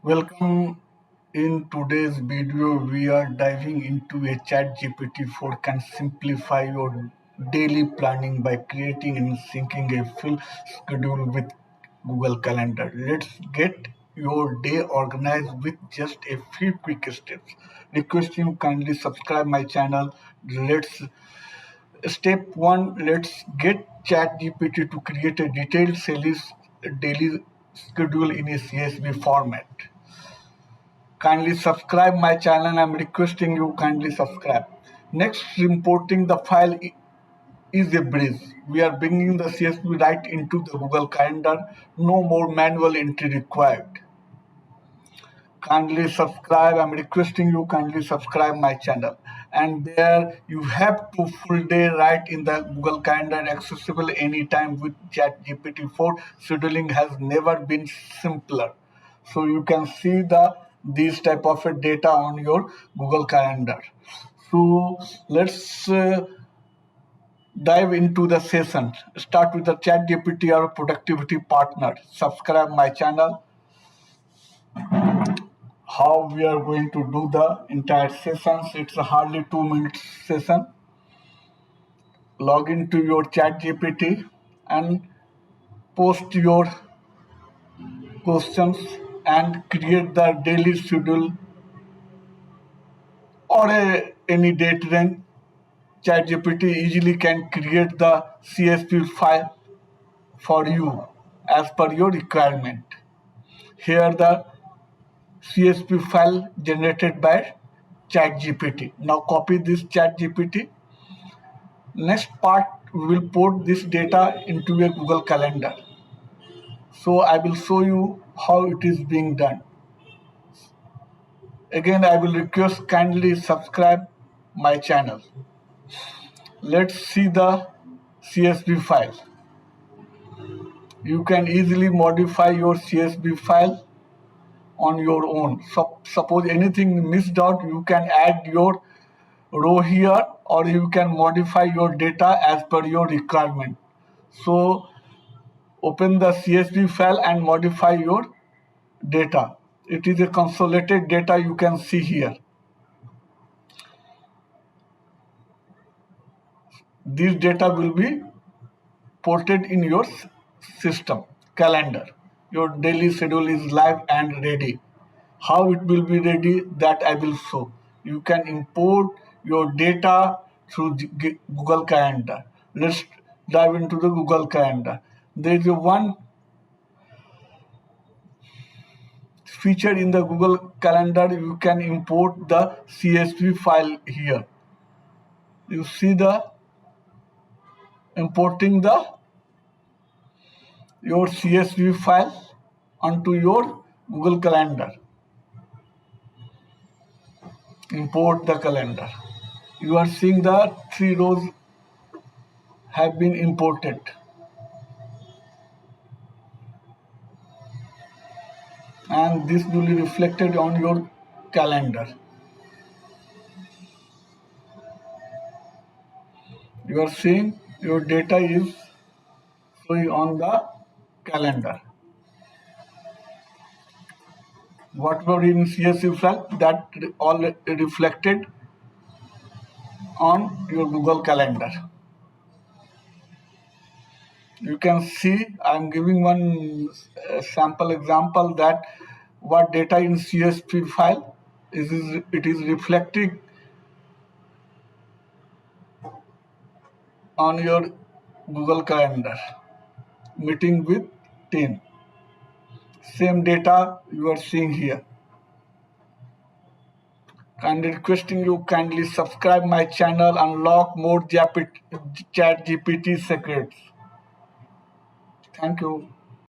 Welcome. In today's video, we are diving into a ChatGPT-4 can simplify your daily planning by creating and syncing a full schedule with Google Calendar. Let's get your day organized with just a few quick steps. Request you kindly subscribe my channel. Let's Step 1. Let's get ChatGPT to create a detailed sales daily schedule in a CSV format. Kindly subscribe my channel. I'm requesting you kindly subscribe. Next, importing the file is a breeze. We are bringing the CSV right into the Google Calendar. No more manual entry required. Kindly subscribe. I'm requesting you kindly subscribe my channel. And there you have to full day right in the Google Calendar, accessible anytime with ChatGPT-4. Scheduling has never been simpler. So you can see these type of data on your Google Calendar. So let's dive into the session. Start with the ChatGPT or productivity partner. Subscribe my channel. How we are going to do the entire sessions? It's a hardly 2 minutes session. Log into your ChatGPT and post your questions and create the daily schedule or any date range. ChatGPT easily can create the CSV file for you as per your requirement. Here the CSV file generated by ChatGPT. Now copy this ChatGPT. Next part, we will put this data into a Google Calendar. So I will show you how it is being done. Again, I will request kindly subscribe my channel. Let's see the CSV file. You can easily modify your CSV file on your own. So suppose anything missed out, you can add your row here or you can modify your data as per your requirement. So open the CSV file and modify your data. It is a consolidated data you can see here. This data will be ported in your system calendar. Your daily schedule is live and ready. How it will be ready, that I will show. You can import your data through Google Calendar. Let's dive into the Google Calendar. There is one feature in the Google Calendar. You can import the CSV file here. You see the importing your CSV file onto your Google Calendar. Import the calendar. You are seeing the 3 rows have been imported. And this will be reflected on your calendar. You are seeing your data is showing on the calendar. Whatever in CSV file, that all reflected on your Google Calendar. You can see I'm giving one sample example that what data in CSV file it is reflecting on your Google Calendar. Meeting with team. Same data you are seeing here. Kindly requesting you kindly subscribe my channel, unlock more ChatGPT secrets. Thank you.